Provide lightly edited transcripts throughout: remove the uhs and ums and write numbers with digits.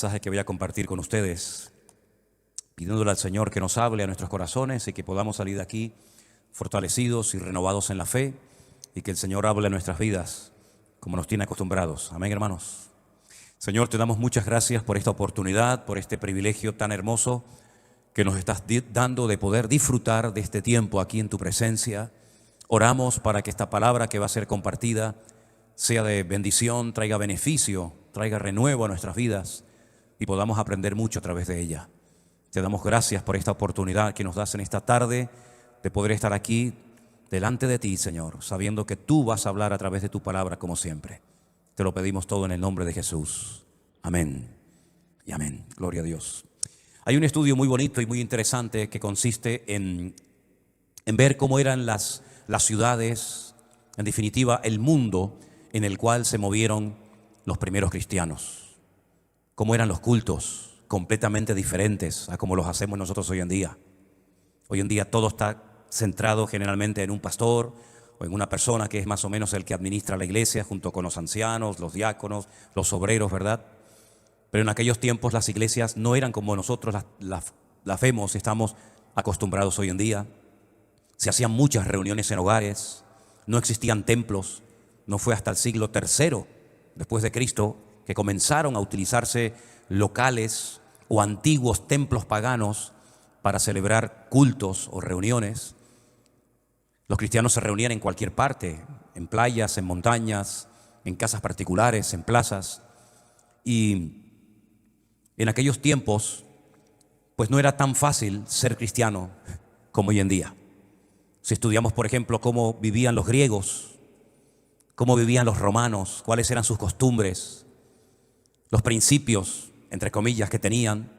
mensaje que voy a compartir con ustedes, pidiéndole al Señor que nos hable a nuestros corazones y que podamos salir de aquí fortalecidos y renovados en la fe, y que el Señor hable a nuestras vidas como nos tiene acostumbrados. Amén, hermanos. Señor, te damos muchas gracias por esta oportunidad, por este privilegio tan hermoso que nos estás dando de poder disfrutar de este tiempo aquí en tu presencia. Oramos para que esta palabra que va a ser compartida sea de bendición, traiga beneficio, traiga renuevo a nuestras vidas y podamos aprender mucho a través de ella. Te damos gracias por esta oportunidad que nos das en esta tarde de poder estar aquí delante de ti, Señor, sabiendo que tú vas a hablar a través de tu palabra como siempre. Te lo pedimos todo en el nombre de Jesús. Amén y amén. Gloria a Dios. Hay un estudio muy bonito y muy interesante que consiste en ver cómo eran las ciudades, en definitiva, el mundo en el cual se movieron los primeros cristianos. Cómo eran los cultos, completamente diferentes a como los hacemos nosotros hoy en día. Hoy en día todo está centrado generalmente en un pastor o en una persona que es más o menos el que administra la iglesia junto con los ancianos, los diáconos, los obreros, ¿verdad? Pero en aquellos tiempos las iglesias no eran como nosotros las vemos y estamos acostumbrados hoy en día. Se hacían muchas reuniones en hogares, no existían templos. No fue hasta el siglo III después de Cristo que comenzaron a utilizarse locales o antiguos templos paganos para celebrar cultos o reuniones. Los cristianos se reunían en cualquier parte, en playas, en montañas, en casas particulares, en plazas. Y en aquellos tiempos, pues no era tan fácil ser cristiano como hoy en día. Si estudiamos, por ejemplo, cómo vivían los griegos, cómo vivían los romanos, cuáles eran sus costumbres, los principios, entre comillas, que tenían,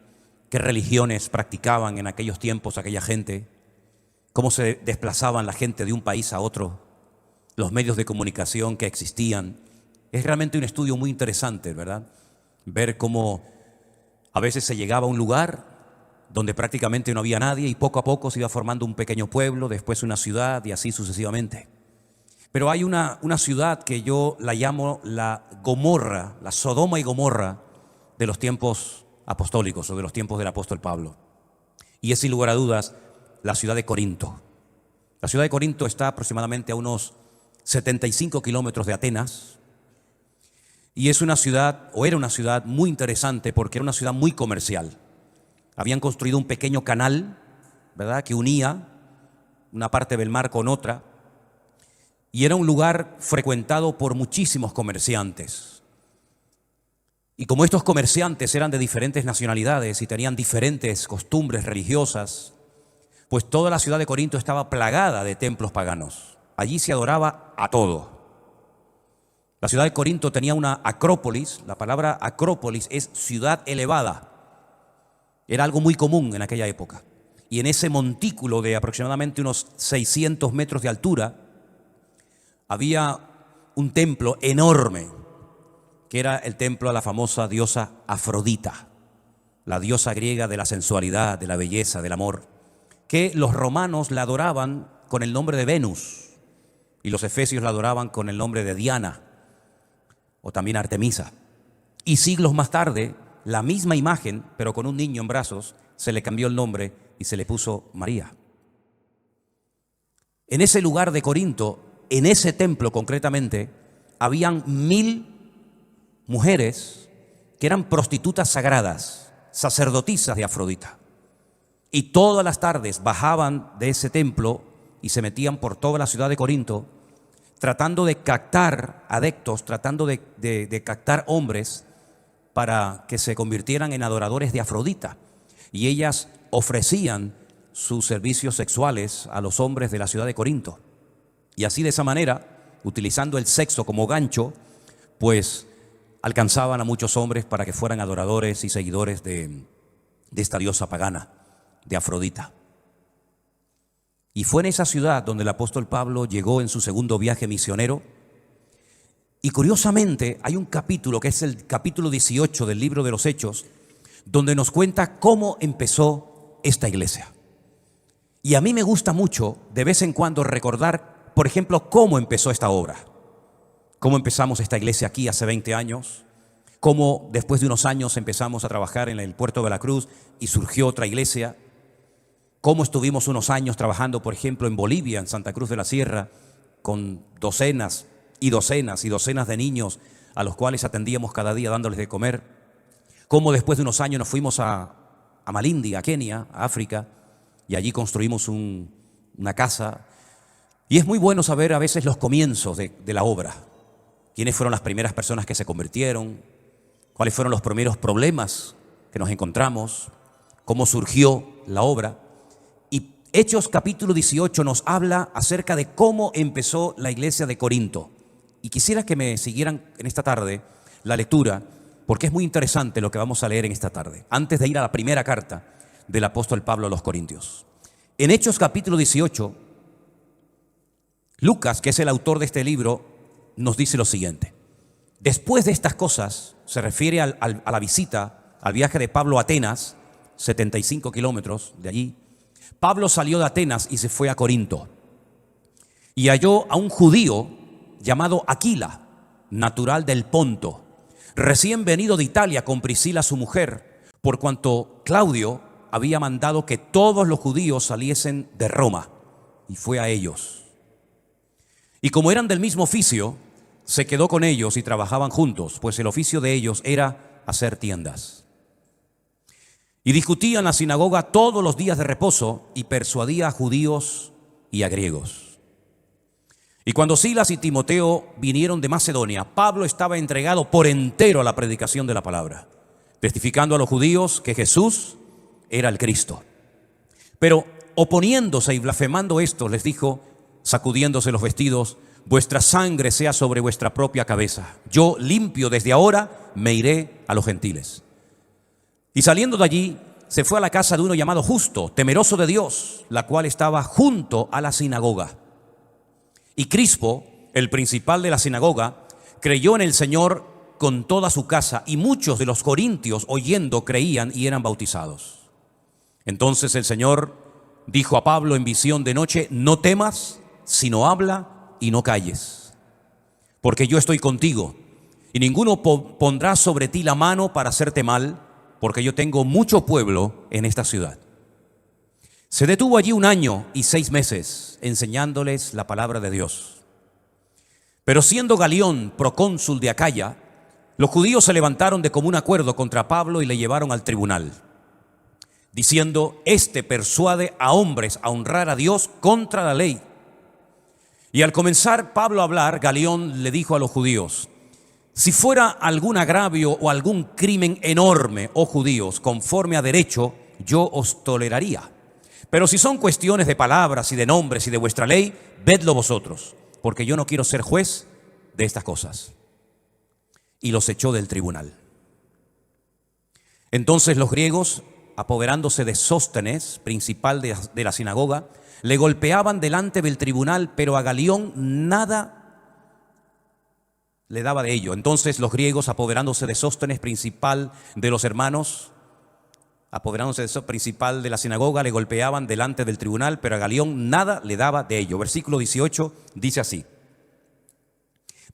qué religiones practicaban en aquellos tiempos aquella gente, cómo se desplazaban la gente de un país a otro, los medios de comunicación que existían. Es realmente un estudio muy interesante, ¿verdad? Ver cómo a veces se llegaba a un lugar donde prácticamente no había nadie y poco a poco se iba formando un pequeño pueblo, después una ciudad y así sucesivamente. Pero hay una ciudad que yo la llamo la Gomorra, la Sodoma y Gomorra de los tiempos apostólicos o de los tiempos del apóstol Pablo. Y es sin lugar a dudas la ciudad de Corinto. La ciudad de Corinto está aproximadamente a unos 75 kilómetros de Atenas y es una ciudad, o era una ciudad muy interesante porque era una ciudad muy comercial. Habían construido un pequeño canal, ¿verdad?, que unía una parte del mar con otra. Y era un lugar frecuentado por muchísimos comerciantes. Y como estos comerciantes eran de diferentes nacionalidades y tenían diferentes costumbres religiosas, pues toda la ciudad de Corinto estaba plagada de templos paganos. Allí se adoraba a todo. La ciudad de Corinto tenía una acrópolis. La palabra acrópolis es ciudad elevada. Era algo muy común en aquella época. Y en ese montículo de aproximadamente unos 600 metros de altura, había un templo enorme, que era el templo a la famosa diosa Afrodita, la diosa griega de la sensualidad, de la belleza, del amor, que los romanos la adoraban con el nombre de Venus y los efesios la adoraban con el nombre de Diana o también Artemisa. Y siglos más tarde, la misma imagen, pero con un niño en brazos, se le cambió el nombre y se le puso María. En ese lugar de Corinto, en ese templo concretamente, habían 1000 mujeres que eran prostitutas sagradas, sacerdotisas de Afrodita. Y todas las tardes bajaban de ese templo y se metían por toda la ciudad de Corinto, tratando de captar adeptos, tratando de captar hombres para que se convirtieran en adoradores de Afrodita. Y ellas ofrecían sus servicios sexuales a los hombres de la ciudad de Corinto. Y así, de esa manera, utilizando el sexo como gancho, pues alcanzaban a muchos hombres para que fueran adoradores y seguidores de esta diosa pagana, de Afrodita. Y fue en esa ciudad donde el apóstol Pablo llegó en su segundo viaje misionero. Y curiosamente hay un capítulo, que es el capítulo 18 del libro de los Hechos, donde nos cuenta cómo empezó esta iglesia. Y a mí me gusta mucho de vez en cuando recordar, por ejemplo, cómo empezó esta obra. Cómo empezamos esta iglesia aquí hace 20 años, cómo después de unos años empezamos a trabajar en el puerto de Veracruz y surgió otra iglesia, cómo estuvimos unos años trabajando, por ejemplo, en Bolivia, en Santa Cruz de la Sierra, con docenas y docenas y docenas de niños a los cuales atendíamos cada día dándoles de comer, cómo después de unos años nos fuimos a Malindi, a Kenia, a África, y allí construimos una casa. Y es muy bueno saber a veces los comienzos de la obra, quiénes fueron las primeras personas que se convirtieron, cuáles fueron los primeros problemas que nos encontramos, cómo surgió la obra. Y Hechos capítulo 18 nos habla acerca de cómo empezó la iglesia de Corinto. Y quisiera que me siguieran en esta tarde la lectura, porque es muy interesante lo que vamos a leer en esta tarde, antes de ir a la primera carta del apóstol Pablo a los Corintios. En Hechos capítulo 18, Lucas, que es el autor de este libro, nos dice lo siguiente. Después de estas cosas, se refiere a la visita, al viaje de Pablo a Atenas, 75 kilómetros de allí. Pablo salió de Atenas y se fue a Corinto. Y halló a un judío llamado Aquila, natural del Ponto, recién venido de Italia con Priscila su mujer, por cuanto Claudio había mandado que todos los judíos saliesen de Roma, y fue a ellos. Y como eran del mismo oficio, se quedó con ellos y trabajaban juntos, pues el oficio de ellos era hacer tiendas. Y discutía en la sinagoga todos los días de reposo y persuadía a judíos y a griegos. Y cuando Silas y Timoteo vinieron de Macedonia, Pablo estaba entregado por entero a la predicación de la palabra, testificando a los judíos que Jesús era el Cristo. Pero oponiéndose y blasfemando esto, les dijo, sacudiéndose los vestidos: vuestra sangre sea sobre vuestra propia cabeza. Yo, limpio desde ahora, me iré a los gentiles. Y saliendo de allí, se fue a la casa de uno llamado Justo, temeroso de Dios, la cual estaba junto a la sinagoga. Y Crispo, el principal de la sinagoga, creyó en el Señor con toda su casa, y muchos de los corintios, oyendo, creían y eran bautizados. Entonces el Señor dijo a Pablo en visión de noche: no temas, sino habla y no calles, porque yo estoy contigo, y ninguno pondrá sobre ti la mano para hacerte mal, porque yo tengo mucho pueblo en esta ciudad. Se detuvo allí 1 año y 6 meses, enseñándoles la palabra de Dios. Pero siendo Galión procónsul de Acaya, los judíos se levantaron de común acuerdo contra Pablo y le llevaron al tribunal, diciendo: este persuade a hombres a honrar a Dios contra la ley. Y al comenzar Pablo a hablar, Galión le dijo a los judíos: si fuera algún agravio o algún crimen enorme, oh judíos, conforme a derecho, yo os toleraría. Pero si son cuestiones de palabras y de nombres y de vuestra ley, vedlo vosotros, porque yo no quiero ser juez de estas cosas. Y los echó del tribunal. Entonces los griegos, apoderándose de Sóstenes, principal de la sinagoga, le golpeaban delante del tribunal, pero a Galión nada le daba de ello. Entonces los griegos, apoderándose de Sóstenes, principal de los hermanos, apoderándose de principal de la sinagoga, le golpeaban delante del tribunal, pero a Galión nada le daba de ello. Versículo 18 dice así: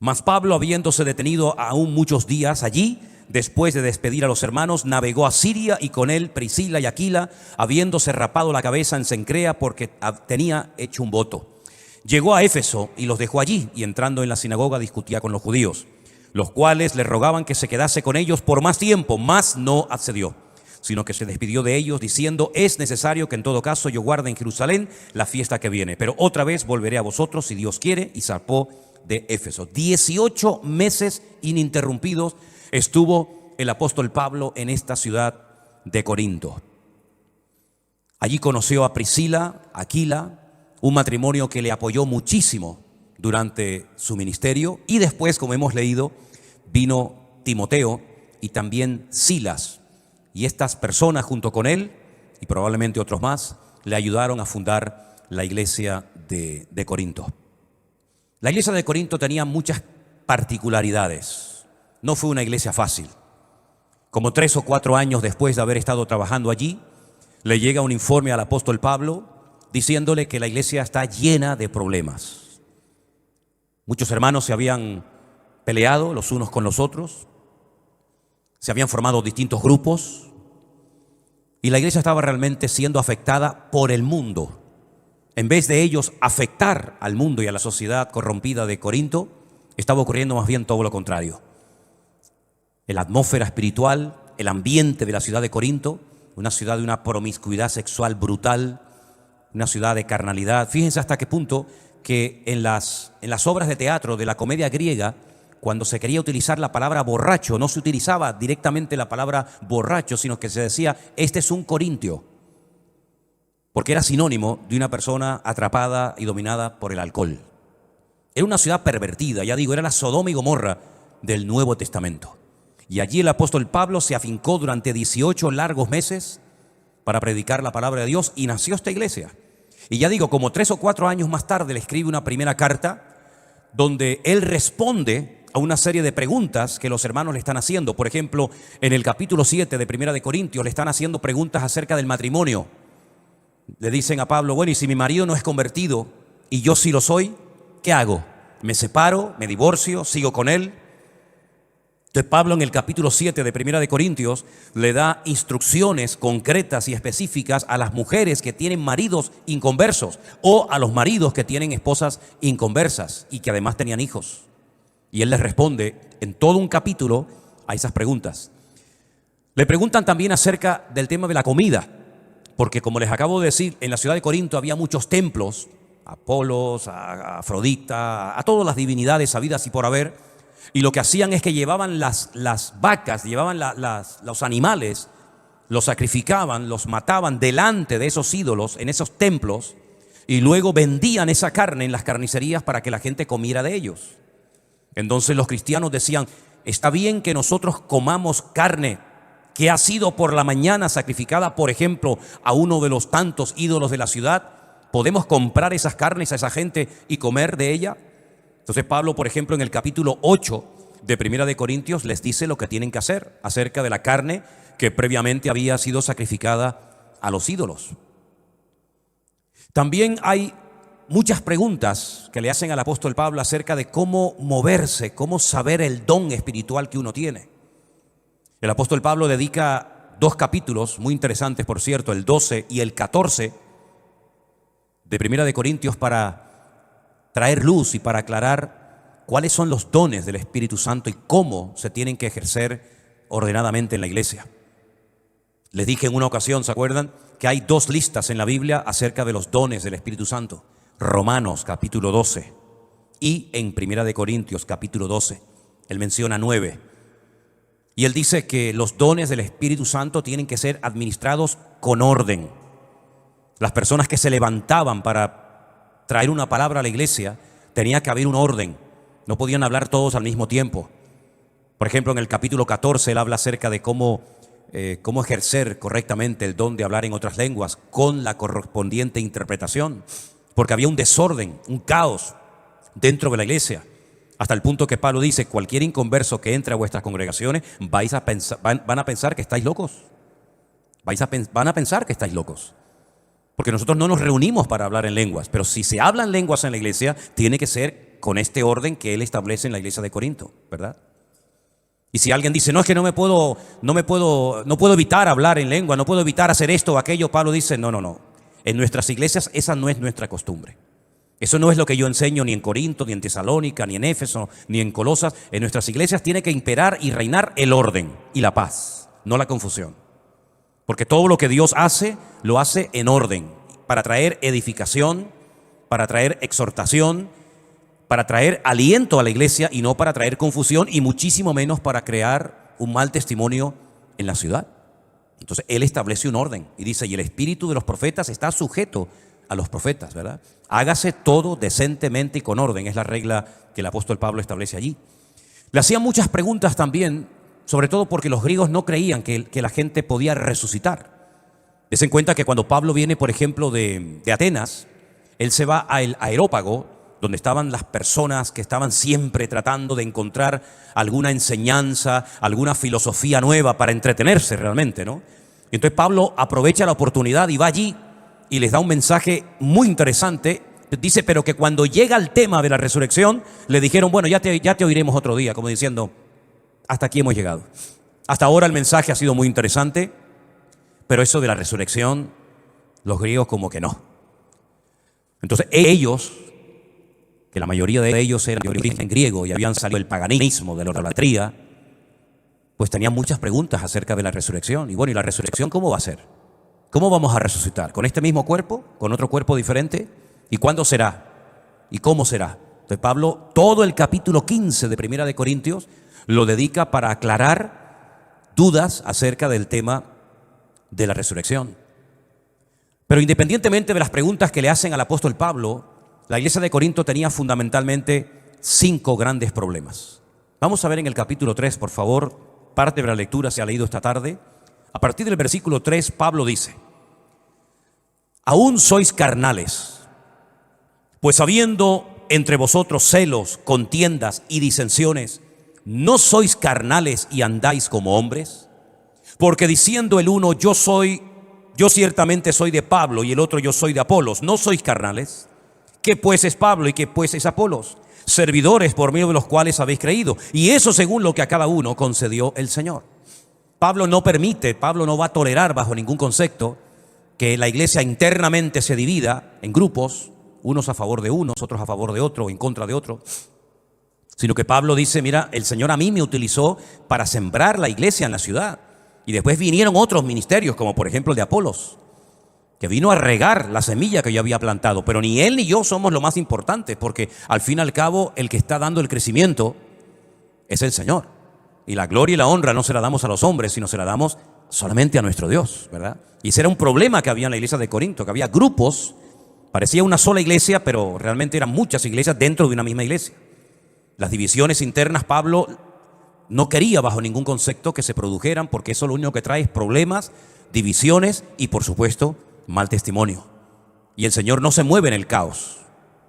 mas Pablo, habiéndose detenido aún muchos días allí, después de despedir a los hermanos, navegó a Siria, y con él Priscila y Aquila, habiéndose rapado la cabeza en Cencrea, porque tenía hecho un voto. Llegó a Éfeso y los dejó allí, y entrando en la sinagoga discutía con los judíos, los cuales le rogaban que se quedase con ellos por más tiempo, mas no accedió, sino que se despidió de ellos diciendo: es necesario que en todo caso yo guarde en Jerusalén la fiesta que viene, pero otra vez volveré a vosotros si Dios quiere. Y zarpó de Éfeso. 18 meses ininterrumpidos estuvo el apóstol Pablo en esta ciudad de Corinto. Allí conoció a Priscila, Aquila, un matrimonio que le apoyó muchísimo durante su ministerio, y después, como hemos leído, vino Timoteo y también Silas, y estas personas junto con él y probablemente otros más le ayudaron a fundar la iglesia de Corinto. La iglesia de Corinto tenía muchas particularidades. No fue una iglesia fácil. Como 3 o 4 años después de haber estado trabajando allí, le llega un informe al apóstol Pablo diciéndole que la iglesia está llena de problemas. Muchos hermanos se habían peleado los unos con los otros. Se habían formado distintos grupos y la iglesia estaba realmente siendo afectada por el mundo. En vez de ellos afectar al mundo y a la sociedad corrompida de Corinto, estaba ocurriendo más bien todo lo contrario. La atmósfera espiritual, el ambiente de la ciudad de Corinto, una ciudad de una promiscuidad sexual brutal, una ciudad de carnalidad. Fíjense hasta qué punto que en las obras de teatro de la comedia griega, cuando se quería utilizar la palabra borracho, no se utilizaba directamente la palabra borracho, sino que se decía, este es un corintio, porque era sinónimo de una persona atrapada y dominada por el alcohol. Era una ciudad pervertida, ya digo, era la Sodoma y Gomorra del Nuevo Testamento. Y allí el apóstol Pablo se afincó durante 18 largos meses para predicar la palabra de Dios y nació esta iglesia. Y ya digo, como 3 o 4 años más tarde le escribe una primera carta donde él responde a una serie de preguntas que los hermanos le están haciendo. Por ejemplo, en el capítulo 7 de Primera de Corintios le están haciendo preguntas acerca del matrimonio. Le dicen a Pablo, bueno, y si mi marido no es convertido y yo sí lo soy, ¿qué hago? ¿Me separo? ¿Me divorcio? ¿Sigo con él? Entonces Pablo en el capítulo 7 de Primera de Corintios le da instrucciones concretas y específicas a las mujeres que tienen maridos inconversos o a los maridos que tienen esposas inconversas y que además tenían hijos. Y él les responde en todo un capítulo a esas preguntas. Le preguntan también acerca del tema de la comida, porque como les acabo de decir, en la ciudad de Corinto había muchos templos, a Apolos, a Afrodita, a todas las divinidades habidas y por haber. Y lo que hacían es que llevaban las vacas, llevaban los animales, los sacrificaban, los mataban delante de esos ídolos en esos templos y luego vendían esa carne en las carnicerías para que la gente comiera de ellos. Entonces los cristianos decían, está bien que nosotros comamos carne que ha sido por la mañana sacrificada, por ejemplo, a uno de los tantos ídolos de la ciudad. ¿Podemos comprar esas carnes a esa gente y comer de ella? Entonces Pablo, por ejemplo, en el capítulo 8 de Primera de Corintios les dice lo que tienen que hacer acerca de la carne que previamente había sido sacrificada a los ídolos. También hay muchas preguntas que le hacen al apóstol Pablo acerca de cómo moverse, cómo saber el don espiritual que uno tiene. El apóstol Pablo dedica 2 capítulos muy interesantes, por cierto, el 12 y el 14 de Primera de Corintios para traer luz y para aclarar cuáles son los dones del Espíritu Santo y cómo se tienen que ejercer ordenadamente en la iglesia. Les dije en una ocasión, ¿se acuerdan? Que hay 2 listas en la Biblia acerca de los dones del Espíritu Santo. Romanos capítulo 12 y en Primera de Corintios capítulo 12. Él menciona 9. Y él dice que los dones del Espíritu Santo tienen que ser administrados con orden. Las personas que se levantaban para traer una palabra a la iglesia, tenía que haber un orden. No podían hablar todos al mismo tiempo. Por ejemplo, en el capítulo 14 él habla acerca de cómo ejercer correctamente el don de hablar en otras lenguas con la correspondiente interpretación, porque había un desorden, un caos dentro de la iglesia, hasta el punto que Pablo dice, cualquier inconverso que entre a vuestras congregaciones van a pensar que estáis locos. Van a pensar que estáis locos. Porque nosotros no nos reunimos para hablar en lenguas, pero si se hablan lenguas en la iglesia, tiene que ser con este orden que él establece en la iglesia de Corinto, ¿verdad? Y si alguien dice, no, es que no puedo evitar hablar en lengua, no puedo evitar hacer esto o aquello, Pablo dice, no. En nuestras iglesias esa no es nuestra costumbre. Eso no es lo que yo enseño ni en Corinto, ni en Tesalónica, ni en Éfeso, ni en Colosas. En nuestras iglesias tiene que imperar y reinar el orden y la paz, no la confusión. Porque todo lo que Dios hace, lo hace en orden, para traer edificación, para traer exhortación, para traer aliento a la iglesia y no para traer confusión y muchísimo menos para crear un mal testimonio en la ciudad. Entonces Él establece un orden y dice, y el espíritu de los profetas está sujeto a los profetas, ¿verdad? Hágase todo decentemente y con orden, es la regla que el apóstol Pablo establece allí. Le hacían muchas preguntas también, sobre todo porque los griegos no creían que la gente podía resucitar. Des en cuenta que cuando Pablo viene, por ejemplo, de Atenas, él se va al Areópago, donde estaban las personas que estaban siempre tratando de encontrar alguna enseñanza, alguna filosofía nueva para entretenerse realmente, ¿no? Entonces Pablo aprovecha la oportunidad y va allí y les da un mensaje muy interesante. Dice, pero que cuando llega el tema de la resurrección, le dijeron, bueno, ya te oiremos otro día, como diciendo, hasta aquí hemos llegado. Hasta ahora el mensaje ha sido muy interesante, pero eso de la resurrección, los griegos como que no. Entonces ellos, que la mayoría de ellos eran de origen griego y habían salido del paganismo, de la idolatría, pues tenían muchas preguntas acerca de la resurrección. Y bueno, ¿y la resurrección cómo va a ser? ¿Cómo vamos a resucitar? ¿Con este mismo cuerpo? ¿Con otro cuerpo diferente? ¿Y cuándo será? ¿Y cómo será? Entonces Pablo, todo el capítulo 15 de Primera de Corintios, lo dedica para aclarar dudas acerca del tema de la resurrección. Pero independientemente de las preguntas que le hacen al apóstol Pablo, la iglesia de Corinto tenía fundamentalmente 5 grandes problemas. Vamos a ver en el capítulo 3, por favor, parte de la lectura se ha leído esta tarde. A partir del versículo 3, Pablo dice: aún sois carnales, pues habiendo entre vosotros celos, contiendas y disensiones, ¿no sois carnales y andáis como hombres? Porque diciendo el uno, yo ciertamente soy de Pablo, y el otro, yo soy de Apolos, ¿no sois carnales? ¿Qué pues es Pablo y qué pues es Apolos? Servidores por medio de los cuales habéis creído, y eso según lo que a cada uno concedió el Señor. Pablo no va a tolerar bajo ningún concepto que la iglesia internamente se divida en grupos, unos a favor de unos, otros a favor de otro, o en contra de otro, sino que Pablo dice: mira, el Señor a mí me utilizó para sembrar la iglesia en la ciudad. Y después vinieron otros ministerios, como por ejemplo el de Apolos, que vino a regar la semilla que yo había plantado. Pero ni él ni yo somos lo más importante, porque al fin y al cabo el que está dando el crecimiento es el Señor. Y la gloria y la honra no se la damos a los hombres, sino se la damos solamente a nuestro Dios, ¿verdad? Y ese era un problema que había en la iglesia de Corinto, que había grupos, parecía una sola iglesia, pero realmente eran muchas iglesias dentro de una misma iglesia. Las divisiones internas, Pablo no quería bajo ningún concepto que se produjeran, porque eso lo único que trae es problemas, divisiones y, por supuesto, mal testimonio. Y el Señor no se mueve en el caos.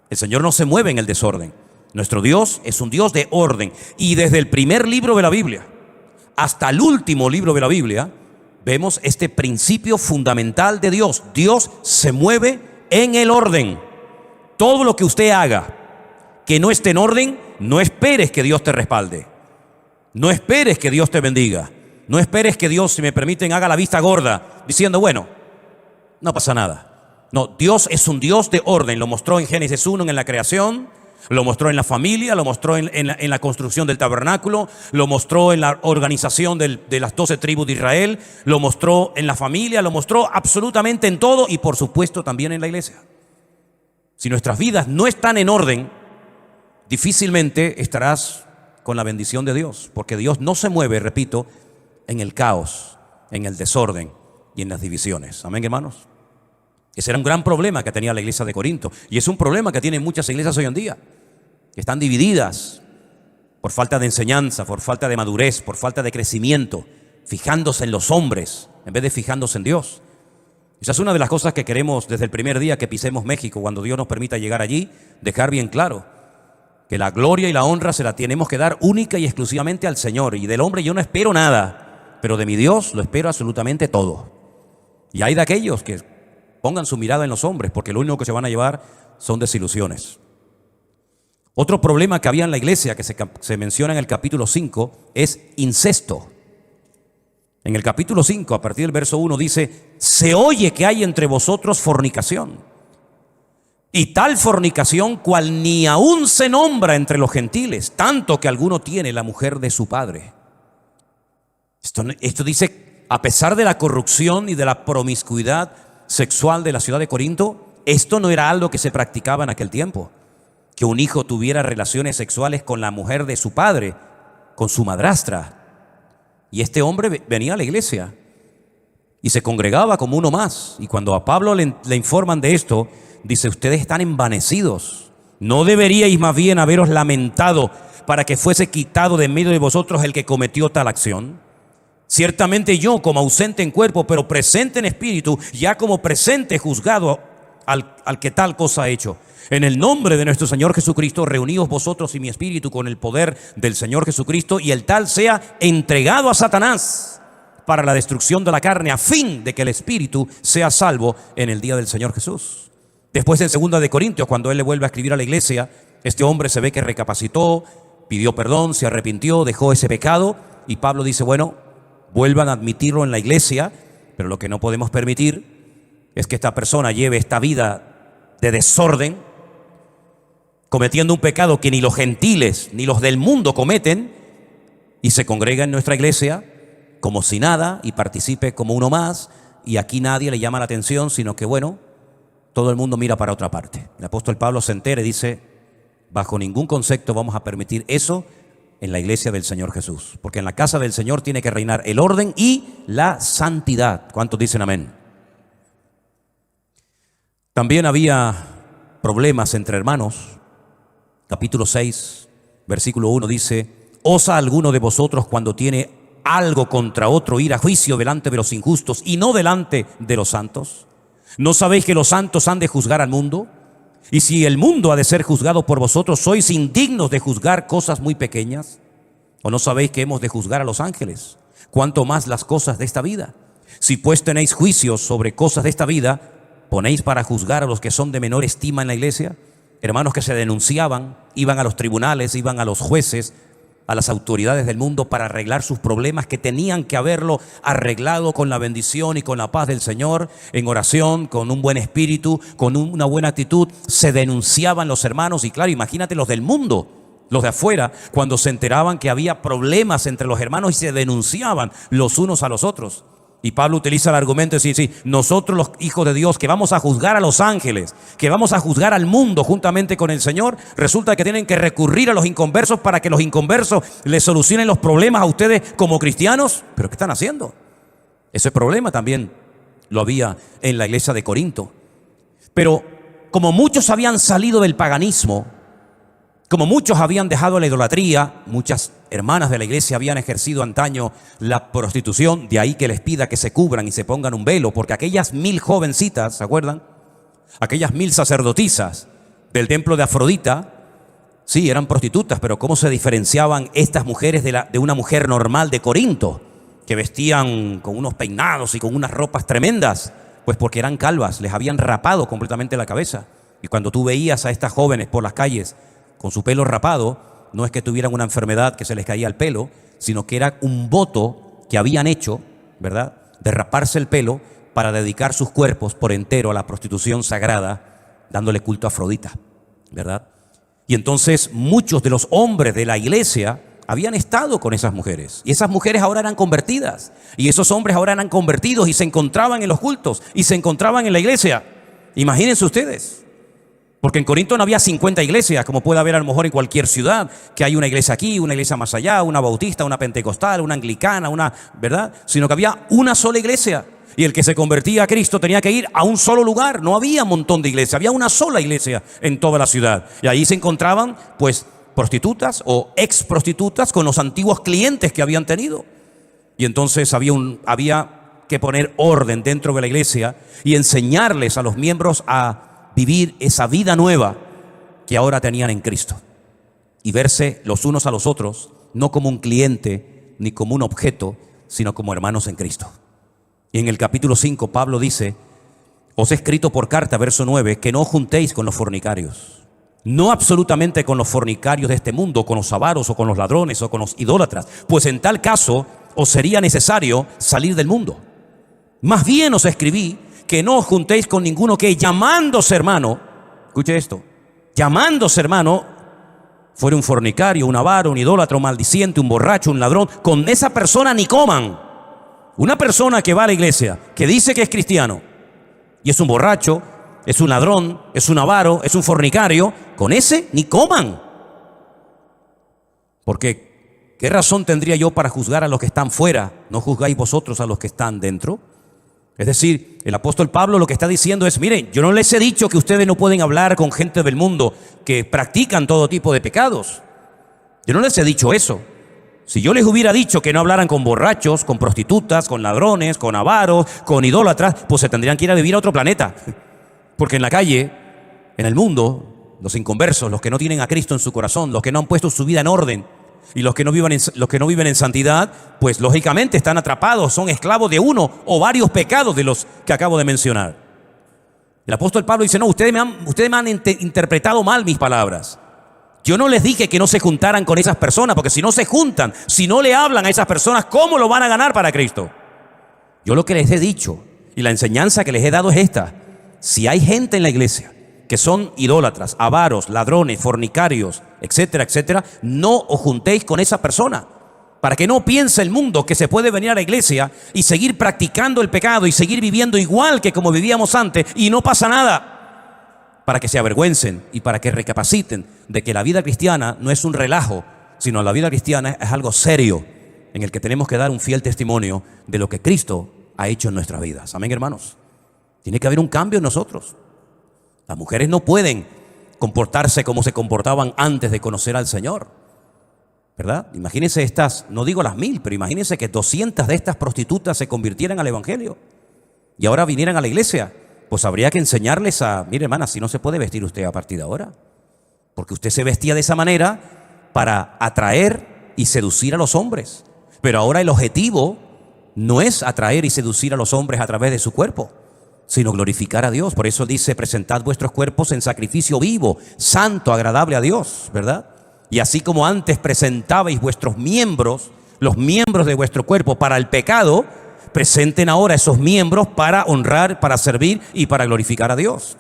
El Señor no se mueve en el desorden. Nuestro Dios es un Dios de orden. Y desde el primer libro de la Biblia hasta el último libro de la Biblia, vemos este principio fundamental de Dios. Dios se mueve en el orden. Todo lo que usted haga que no esté en orden, no esperes que Dios te respalde. No esperes que Dios te bendiga. No esperes que Dios, si me permiten, haga la vista gorda, diciendo, bueno, no pasa nada. No, Dios es un Dios de orden. Lo mostró en Génesis 1 en la creación, lo mostró en la familia, lo mostró en la construcción del tabernáculo, lo mostró en la organización de las 12 tribus de Israel, lo mostró en la familia, lo mostró absolutamente en todo, y por supuesto también en la iglesia. Si nuestras vidas no están en orden, difícilmente estarás con la bendición de Dios, porque Dios no se mueve, repito, en el caos, en el desorden y en las divisiones. Amén, hermanos. Ese era un gran problema que tenía la iglesia de Corinto, y es un problema que tienen muchas iglesias hoy en día, que están divididas por falta de enseñanza, por falta de madurez, por falta de crecimiento, fijándose en los hombres en vez de fijándose en Dios. Esa es una de las cosas que queremos desde el primer día que pisemos México, cuando Dios nos permita llegar allí, dejar bien claro que la gloria y la honra se la tenemos que dar única y exclusivamente al Señor. Y del hombre yo no espero nada, pero de mi Dios lo espero absolutamente todo. Y hay de aquellos que pongan su mirada en los hombres, porque lo único que se van a llevar son desilusiones. Otro problema que había en la iglesia, que se menciona en el capítulo 5, es incesto. En el capítulo 5, a partir del verso 1, dice: se oye que hay entre vosotros fornicación, y tal fornicación cual ni aún se nombra entre los gentiles, tanto que alguno tiene la mujer de su padre. Esto dice, a pesar de la corrupción y de la promiscuidad sexual de la ciudad de Corinto, esto no era algo que se practicaba en aquel tiempo, que un hijo tuviera relaciones sexuales con la mujer de su padre, con su madrastra. Y este hombre venía a la iglesia y se congregaba como uno más. Y cuando a Pablo le informan de esto, dice: ustedes están envanecidos. ¿No deberíais más bien haberos lamentado para que fuese quitado de en medio de vosotros el que cometió tal acción? Ciertamente yo, como ausente en cuerpo, pero presente en espíritu, ya como presente juzgado al que tal cosa ha hecho. En el nombre de nuestro Señor Jesucristo, reuníos vosotros y mi espíritu con el poder del Señor Jesucristo, y el tal sea entregado a Satanás para la destrucción de la carne, a fin de que el espíritu sea salvo en el día del Señor Jesús. Después, en 2 de Corintios, cuando él le vuelve a escribir a la iglesia, este hombre se ve que recapacitó, pidió perdón, se arrepintió, dejó ese pecado, y Pablo dice: bueno, vuelvan a admitirlo en la iglesia, pero lo que no podemos permitir es que esta persona lleve esta vida de desorden, cometiendo un pecado que ni los gentiles ni los del mundo cometen, y se congrega en nuestra iglesia como si nada y participe como uno más, y aquí nadie le llama la atención, sino que bueno, todo el mundo mira para otra parte. El apóstol Pablo se entera y dice: bajo ningún concepto vamos a permitir eso en la iglesia del Señor Jesús, porque en la casa del Señor tiene que reinar el orden y la santidad. ¿Cuántos dicen amén? También había problemas entre hermanos. Capítulo 6, versículo 1 dice: ¿osa alguno de vosotros cuando tiene algo contra otro ir a juicio delante de los injustos y no delante de los santos? ¿No sabéis que los santos han de juzgar al mundo? Y si el mundo ha de ser juzgado por vosotros, ¿sois indignos de juzgar cosas muy pequeñas? ¿O no sabéis que hemos de juzgar a los ángeles? ¿Cuánto más las cosas de esta vida? Si pues tenéis juicios sobre cosas de esta vida, ¿ponéis para juzgar a los que son de menor estima en la iglesia? Hermanos que se denunciaban, iban a los tribunales, iban a los jueces, a las autoridades del mundo para arreglar sus problemas, que tenían que haberlo arreglado con la bendición y con la paz del Señor, en oración, con un buen espíritu, con una buena actitud. Se denunciaban los hermanos, y claro, imagínate los del mundo, los de afuera, cuando se enteraban que había problemas entre los hermanos y se denunciaban los unos a los otros. Y Pablo utiliza el argumento de decir: sí, nosotros los hijos de Dios, que vamos a juzgar a los ángeles, que vamos a juzgar al mundo juntamente con el Señor, resulta que tienen que recurrir a los inconversos para que los inconversos les solucionen los problemas a ustedes como cristianos. ¿Pero qué están haciendo? Ese problema también lo había en la iglesia de Corinto. Pero como muchos habían salido del paganismo, como muchos habían dejado la idolatría, muchas hermanas de la iglesia habían ejercido antaño la prostitución, de ahí que les pida que se cubran y se pongan un velo, porque aquellas 1000 jovencitas, ¿se acuerdan? Aquellas 1000 sacerdotisas del templo de Afrodita, sí, eran prostitutas, pero ¿cómo se diferenciaban estas mujeres de una mujer normal de Corinto, que vestían con unos peinados y con unas ropas tremendas? Pues porque eran calvas, les habían rapado completamente la cabeza. Y cuando tú veías a estas jóvenes por las calles con su pelo rapado, no es que tuvieran una enfermedad que se les caía el pelo, sino que era un voto que habían hecho, ¿verdad?, de raparse el pelo para dedicar sus cuerpos por entero a la prostitución sagrada, dándole culto a Afrodita, ¿verdad? Y entonces muchos de los hombres de la iglesia habían estado con esas mujeres, y esas mujeres ahora eran convertidas, y esos hombres ahora eran convertidos y se encontraban en los cultos y se encontraban en la iglesia. Imagínense ustedes. Porque en Corinto no había 50 iglesias, como puede haber a lo mejor en cualquier ciudad, que hay una iglesia aquí, una iglesia más allá, una bautista, una pentecostal, una anglicana, una, ¿verdad? Sino que había una sola iglesia. Y el que se convertía a Cristo tenía que ir a un solo lugar. No había un montón de iglesias, había una sola iglesia en toda la ciudad. Y ahí se encontraban, pues, prostitutas o ex prostitutas con los antiguos clientes que habían tenido. Y entonces había que poner orden dentro de la iglesia y enseñarles a los miembros a vivir esa vida nueva que ahora tenían en Cristo, y verse los unos a los otros no como un cliente ni como un objeto, sino como hermanos en Cristo. Y en el capítulo 5 Pablo dice: os he escrito por carta, verso 9, que no os juntéis con los fornicarios, no absolutamente con los fornicarios de este mundo, con los avaros o con los ladrones o con los idólatras, pues en tal caso os sería necesario salir del mundo. Más bien os escribí que no os juntéis con ninguno que, llamándose hermano, escuche esto, llamándose hermano, fuera un fornicario, un avaro, un idólatra, un maldiciente, un borracho, un ladrón, con esa persona ni coman. Una persona que va a la iglesia, que dice que es cristiano, y es un borracho, es un ladrón, es un avaro, es un fornicario, con ese ni coman. Porque, ¿qué razón tendría yo para juzgar a los que están fuera? ¿No juzgáis vosotros a los que están dentro? Es decir, el apóstol Pablo lo que está diciendo es: miren, yo no les he dicho que ustedes no pueden hablar con gente del mundo que practican todo tipo de pecados. Yo no les he dicho eso. Si yo les hubiera dicho que no hablaran con borrachos, con prostitutas, con ladrones, con avaros, con idólatras, pues se tendrían que ir a vivir a otro planeta. Porque en la calle, en el mundo, los inconversos, los que no tienen a Cristo en su corazón, los que no han puesto su vida en orden, y los que no viven en santidad, pues lógicamente están atrapados, son esclavos de uno o varios pecados de los que acabo de mencionar. El apóstol Pablo dice: no, ustedes me han interpretado mal mis palabras. Yo no les dije que no se juntaran con esas personas, porque si no se juntan, si no le hablan a esas personas, ¿cómo lo van a ganar para Cristo? Yo lo que les he dicho y la enseñanza que les he dado es esta: si hay gente en la iglesia que son idólatras, avaros, ladrones, fornicarios, etcétera, etcétera, no os juntéis con esa persona, para que no piense el mundo que se puede venir a la iglesia y seguir practicando el pecado y seguir viviendo igual que como vivíamos antes y no pasa nada, para que se avergüencen y para que recapaciten de que la vida cristiana no es un relajo, sino la vida cristiana es algo serio en el que tenemos que dar un fiel testimonio de lo que Cristo ha hecho en nuestras vidas. Amén, hermanos. Tiene que haber un cambio en nosotros. Las mujeres no pueden comportarse como se comportaban antes de conocer al Señor, ¿verdad? Imagínense estas, no digo las 1000, pero imagínense que 200 de estas prostitutas se convirtieran al evangelio y ahora vinieran a la iglesia. Pues habría que enseñarles mire, hermana, si no se puede vestir usted a partir de ahora, porque usted se vestía de esa manera para atraer y seducir a los hombres, pero ahora el objetivo no es atraer y seducir a los hombres a través de su cuerpo, sino glorificar a Dios. Por eso dice: presentad vuestros cuerpos en sacrificio vivo, santo, agradable a Dios, ¿verdad? Y así como antes presentabais vuestros miembros, los miembros de vuestro cuerpo para el pecado, presenten ahora esos miembros para honrar, para servir y para glorificar a Dios.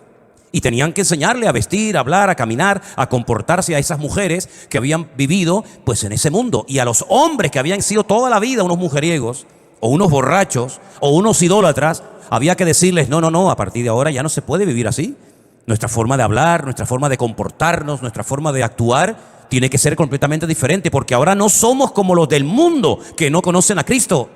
Y tenían que enseñarle a vestir, a hablar, a caminar, a comportarse a esas mujeres que habían vivido pues en ese mundo, y a los hombres que habían sido toda la vida unos mujeriegos o unos borrachos o unos idólatras. Había que decirles: no, a partir de ahora ya no se puede vivir así. Nuestra forma de hablar, nuestra forma de comportarnos, nuestra forma de actuar tiene que ser completamente diferente, porque ahora no somos como los del mundo que no conocen a Cristo.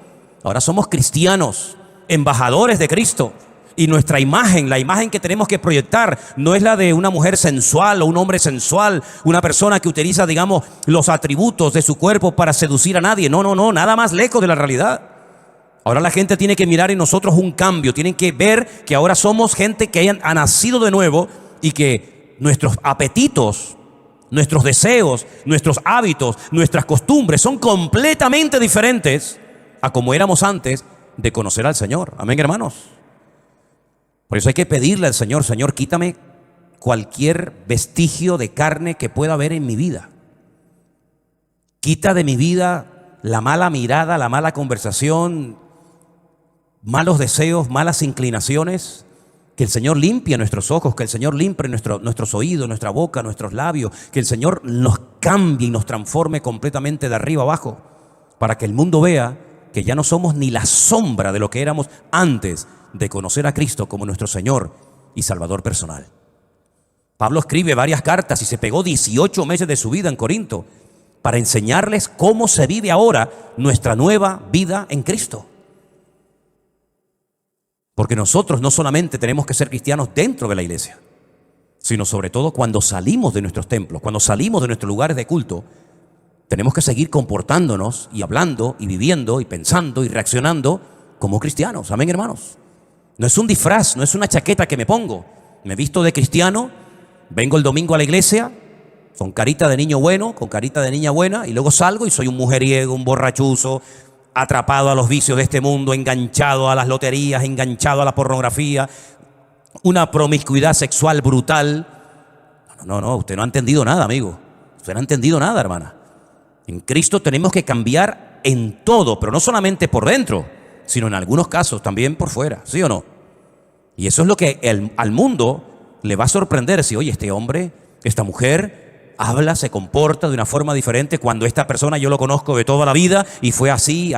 Ahora somos cristianos, embajadores de Cristo. Y nuestra imagen, la imagen que tenemos que proyectar, no es la de una mujer sensual o un hombre sensual, una persona que utiliza, digamos, los atributos de su cuerpo para seducir a nadie. No, nada más lejos de la realidad. Ahora la gente tiene que mirar en nosotros un cambio, tienen que ver que ahora somos gente que ha nacido de nuevo y que nuestros apetitos, nuestros deseos, nuestros hábitos, nuestras costumbres son completamente diferentes a como éramos antes de conocer al Señor. Amén, hermanos. Por eso hay que pedirle al Señor: Señor, quítame cualquier vestigio de carne que pueda haber en mi vida. Quita de mi vida la mala mirada, la mala conversación, malos deseos, malas inclinaciones. Que el Señor limpie nuestros ojos, que el Señor limpie nuestros oídos, nuestra boca, nuestros labios, que el Señor nos cambie y nos transforme completamente de arriba abajo, para que el mundo vea que ya no somos ni la sombra de lo que éramos antes de conocer a Cristo como nuestro Señor y Salvador personal. Pablo escribe varias cartas y se pegó 18 meses de su vida en Corinto para enseñarles cómo se vive ahora nuestra nueva vida en Cristo. Porque nosotros no solamente tenemos que ser cristianos dentro de la iglesia, sino sobre todo cuando salimos de nuestros templos, cuando salimos de nuestros lugares de culto, tenemos que seguir comportándonos y hablando y viviendo y pensando y reaccionando como cristianos. Amén, hermanos. No es un disfraz, no es una chaqueta que me pongo. Me visto de cristiano, vengo el domingo a la iglesia con carita de niño bueno, con carita de niña buena, y luego salgo y soy un mujeriego, un borrachuzo, atrapado a los vicios de este mundo, enganchado a las loterías, enganchado a la pornografía, una promiscuidad sexual brutal. No, usted no ha entendido nada, amigo. Usted no ha entendido nada, hermana. En Cristo tenemos que cambiar en todo, pero no solamente por dentro, sino en algunos casos también por fuera, ¿sí o no? Y eso es lo que al mundo le va a sorprender. Si, oye, este hombre, esta mujer habla, se comporta de una forma diferente, cuando esta persona yo lo conozco de toda la vida y fue así,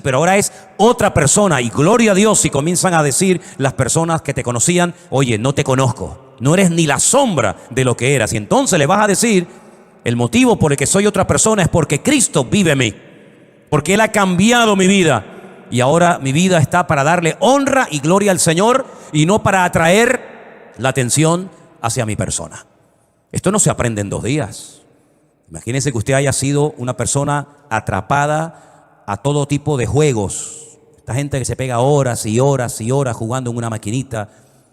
pero ahora es otra persona. Y gloria a Dios si comienzan a decir las personas que te conocían: oye, no te conozco, no eres ni la sombra de lo que eras. Y entonces le vas a decir: el motivo por el que soy otra persona es porque Cristo vive en mí, porque Él ha cambiado mi vida, y ahora mi vida está para darle honra y gloria al Señor y no para atraer la atención hacia mi persona. Esto no se aprende en 2 días. Imagínense que usted haya sido una persona atrapada a todo tipo de juegos. Esta gente que se pega horas y horas y horas jugando en una maquinita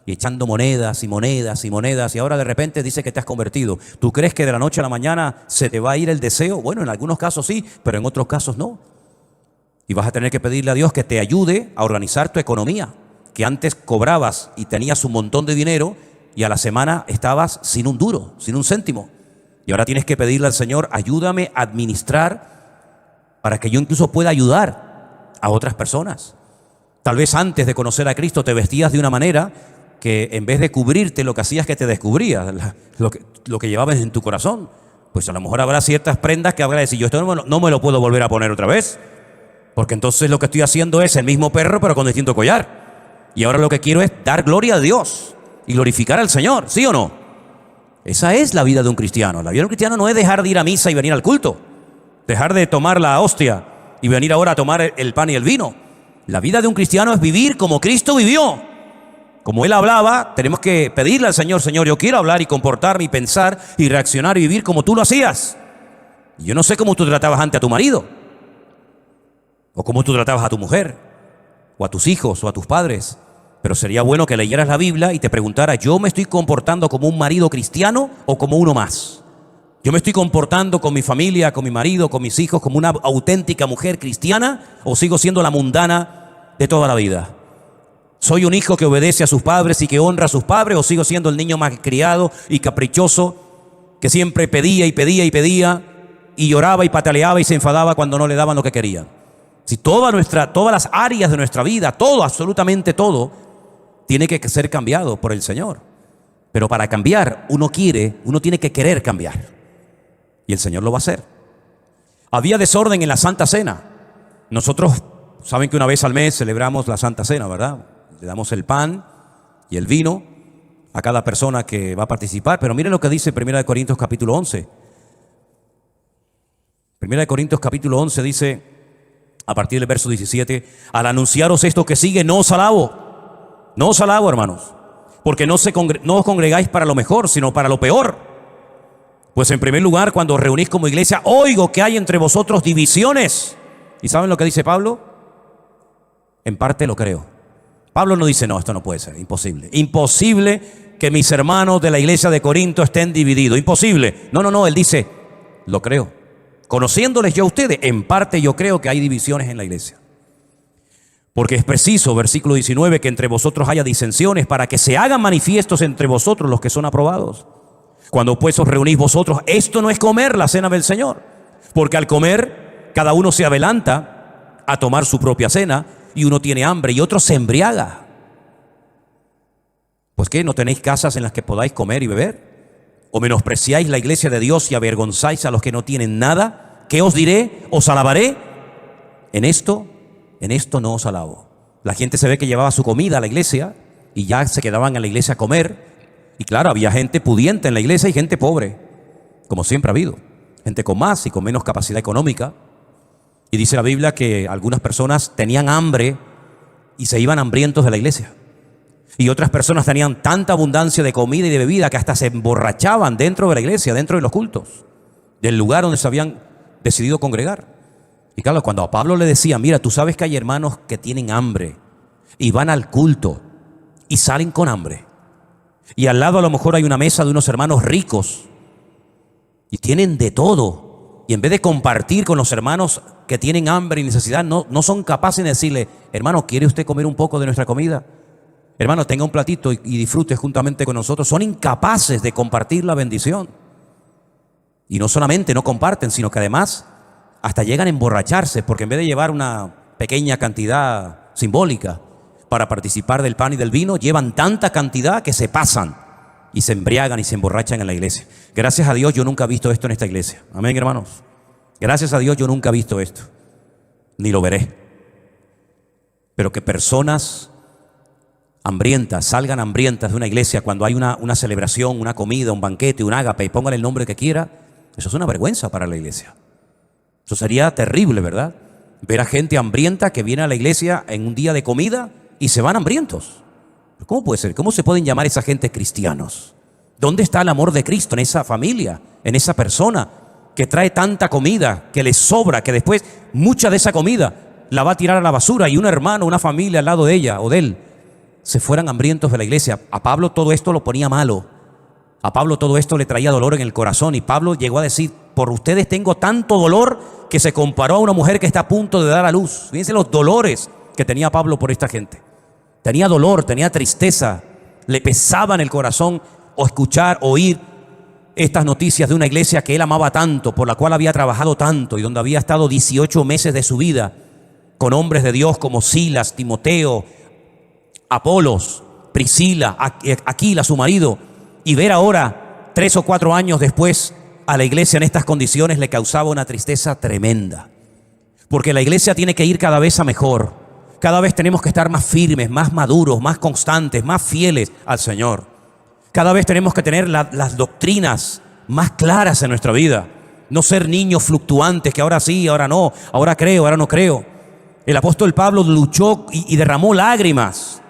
y echando monedas y monedas y monedas, y ahora de repente dice que te has convertido. ¿Tú crees que de la noche a la mañana se te va a ir el deseo? Bueno, en algunos casos sí, pero en otros casos no. Y vas a tener que pedirle a Dios que te ayude a organizar tu economía, que antes cobrabas y tenías un montón de dinero y a la semana estabas sin un duro, sin un céntimo. Y ahora tienes que pedirle al Señor, ayúdame a administrar para que yo incluso pueda ayudar a otras personas. Tal vez antes de conocer a Cristo te vestías de una manera que en vez de cubrirte, lo que hacías es que te descubrías lo que llevabas en tu corazón. Pues a lo mejor habrá ciertas prendas que habrá de decir, yo esto no me lo puedo volver a poner otra vez, porque entonces lo que estoy haciendo es el mismo perro pero con distinto collar. Y ahora lo que quiero es dar gloria a Dios y glorificar al Señor, ¿sí o no? Esa es la vida de un cristiano. La vida de un cristiano no es dejar de ir a misa y venir al culto, dejar de tomar la hostia y venir ahora a tomar el pan y el vino. La vida de un cristiano es vivir como Cristo vivió. Como Él hablaba, tenemos que pedirle al Señor, Señor, yo quiero hablar y comportarme y pensar y reaccionar y vivir como tú lo hacías. Y yo no sé cómo tú tratabas antes a tu marido, o cómo tú tratabas a tu mujer, o a tus hijos, o a tus padres. Pero sería bueno que leyeras la Biblia y te preguntaras, ¿yo me estoy comportando como un marido cristiano o como uno más? ¿Yo me estoy comportando con mi familia, con mi marido, con mis hijos, como una auténtica mujer cristiana, o sigo siendo la mundana de toda la vida? ¿Soy un hijo que obedece a sus padres y que honra a sus padres, o sigo siendo el niño malcriado y caprichoso que siempre pedía y pedía y pedía y lloraba y pataleaba y se enfadaba cuando no le daban lo que querían? Si todas las áreas de nuestra vida, todo, absolutamente todo, tiene que ser cambiado por el Señor. Pero para cambiar, uno tiene que querer cambiar. Y el Señor lo va a hacer. Había desorden en la Santa Cena. Nosotros, saben que una vez al mes celebramos la Santa Cena, ¿verdad? Le damos el pan y el vino a cada persona que va a participar. Pero miren lo que dice 1 Corintios capítulo 11. 1 Corintios capítulo 11 dice, a partir del verso 17, al anunciaros esto que sigue, no os alabo, hermanos, porque no os congregáis para lo mejor, sino para lo peor. Pues en primer lugar, cuando os reunís como iglesia, oigo que hay entre vosotros divisiones. ¿Y saben lo que dice Pablo? En parte lo creo. Pablo no dice, no, esto no puede ser, imposible. Imposible que mis hermanos de la iglesia de Corinto estén divididos, imposible. No, él dice, lo creo. Conociéndoles yo a ustedes, en parte yo creo que hay divisiones en la iglesia. Porque es preciso, versículo 19, que entre vosotros haya disensiones para que se hagan manifiestos entre vosotros los que son aprobados. Cuando pues os reunís vosotros, esto no es comer la cena del Señor. Porque al comer, cada uno se adelanta a tomar su propia cena, y uno tiene hambre y otro se embriaga. Pues ¿qué? ¿No tenéis casas en las que podáis comer y beber? ¿O menospreciáis la iglesia de Dios y avergonzáis a los que no tienen nada? ¿Qué os diré? ¿Os alabaré? En esto no os alabo. La gente se ve que llevaba su comida a la iglesia y ya se quedaban en la iglesia a comer. Y claro, había gente pudiente en la iglesia y gente pobre, como siempre ha habido. Gente con más y con menos capacidad económica. Y dice la Biblia que algunas personas tenían hambre y se iban hambrientos de la iglesia. Y otras personas tenían tanta abundancia de comida y de bebida que hasta se emborrachaban dentro de la iglesia, dentro de los cultos, del lugar donde se habían decidido congregar. Y claro, cuando a Pablo le decía, mira, tú sabes que hay hermanos que tienen hambre y van al culto y salen con hambre. Y al lado a lo mejor hay una mesa de unos hermanos ricos y tienen de todo. Y en vez de compartir con los hermanos que tienen hambre y necesidad, no son capaces de decirle, hermano, ¿quiere usted comer un poco de nuestra comida? Hermano, tenga un platito y disfrute juntamente con nosotros. Son incapaces de compartir la bendición. Y no solamente no comparten, sino que además hasta llegan a emborracharse, porque en vez de llevar una pequeña cantidad simbólica para participar del pan y del vino, llevan tanta cantidad que se pasan y se embriagan y se emborrachan en la iglesia. Gracias a Dios yo nunca he visto esto en esta iglesia. Amén, hermanos. Gracias a Dios yo nunca he visto esto, ni lo veré. Pero que personas hambrientas salgan hambrientas de una iglesia cuando hay una celebración, una comida, un banquete, un ágape, y póngale el nombre que quiera, eso es una vergüenza para la iglesia. Eso sería terrible, ¿verdad? Ver a gente hambrienta que viene a la iglesia en un día de comida y se van hambrientos. ¿Cómo puede ser? ¿Cómo se pueden llamar esa gente cristianos? ¿Dónde está el amor de Cristo en esa familia, en esa persona que trae tanta comida, que le sobra, que después mucha de esa comida la va a tirar a la basura y un hermano, una familia al lado de ella o de él se fueran hambrientos de la iglesia? A Pablo todo esto lo ponía malo. A Pablo todo esto le traía dolor en el corazón y Pablo llegó a decir, por ustedes tengo tanto dolor que se comparó a una mujer que está a punto de dar a luz. Fíjense los dolores que tenía Pablo por esta gente. Tenía dolor, tenía tristeza, le pesaba en el corazón o escuchar, oír estas noticias de una iglesia que él amaba tanto, por la cual había trabajado tanto y donde había estado 18 meses de su vida con hombres de Dios como Silas, Timoteo, Apolos, Priscila, Aquila, su marido, y ver ahora, 3 o 4 años después, a la iglesia en estas condiciones le causaba una tristeza tremenda. Porque la iglesia tiene que ir cada vez a mejor. Cada vez tenemos que estar más firmes, más maduros, más constantes, más fieles al Señor. Cada vez tenemos que tener las doctrinas más claras en nuestra vida. No ser niños fluctuantes que ahora sí, ahora no, ahora creo, ahora no creo. El apóstol Pablo luchó y derramó lágrimas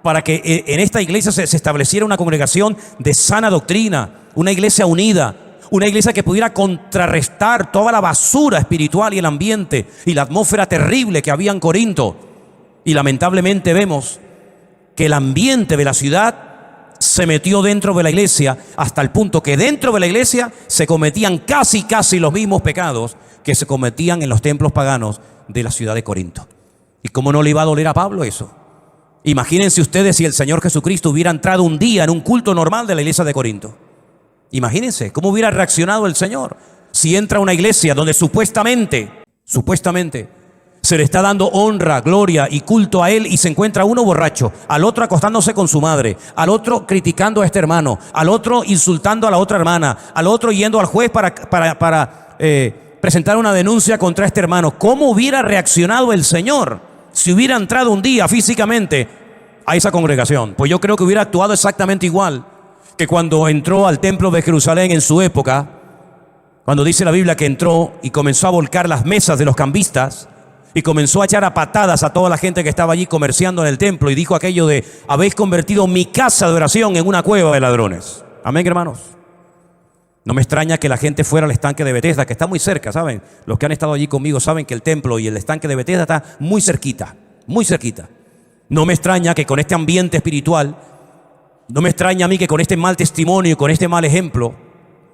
para que en esta iglesia se estableciera una congregación de sana doctrina, una iglesia unida, una iglesia que pudiera contrarrestar toda la basura espiritual y el ambiente y la atmósfera terrible que había en Corinto. Y lamentablemente vemos que el ambiente de la ciudad se metió dentro de la iglesia hasta el punto que dentro de la iglesia se cometían casi los mismos pecados que se cometían en los templos paganos de la ciudad de Corinto. ¿Y cómo no le iba a doler a Pablo eso? Imagínense ustedes si el Señor Jesucristo hubiera entrado un día en un culto normal de la iglesia de Corinto. Imagínense cómo hubiera reaccionado el Señor si entra a una iglesia donde supuestamente se le está dando honra, gloria y culto a Él y se encuentra uno borracho, al otro acostándose con su madre, al otro criticando a este hermano, al otro insultando a la otra hermana, al otro yendo al juez para presentar una denuncia contra este hermano. ¿Cómo hubiera reaccionado el Señor si hubiera entrado un día físicamente a esa congregación? Pues yo creo que hubiera actuado exactamente igual que cuando entró al templo de Jerusalén en su época, cuando dice la Biblia que entró y comenzó a volcar las mesas de los cambistas y comenzó a echar a patadas a toda la gente que estaba allí comerciando en el templo y dijo aquello de: habéis convertido mi casa de oración en una cueva de ladrones. Amén, hermanos. No me extraña que la gente fuera al estanque de Betesda, que está muy cerca, ¿saben? Los que han estado allí conmigo saben que el templo y el estanque de Betesda está muy cerquita, muy cerquita. No me extraña que con este ambiente espiritual, no me extraña a mí que con este mal testimonio y con este mal ejemplo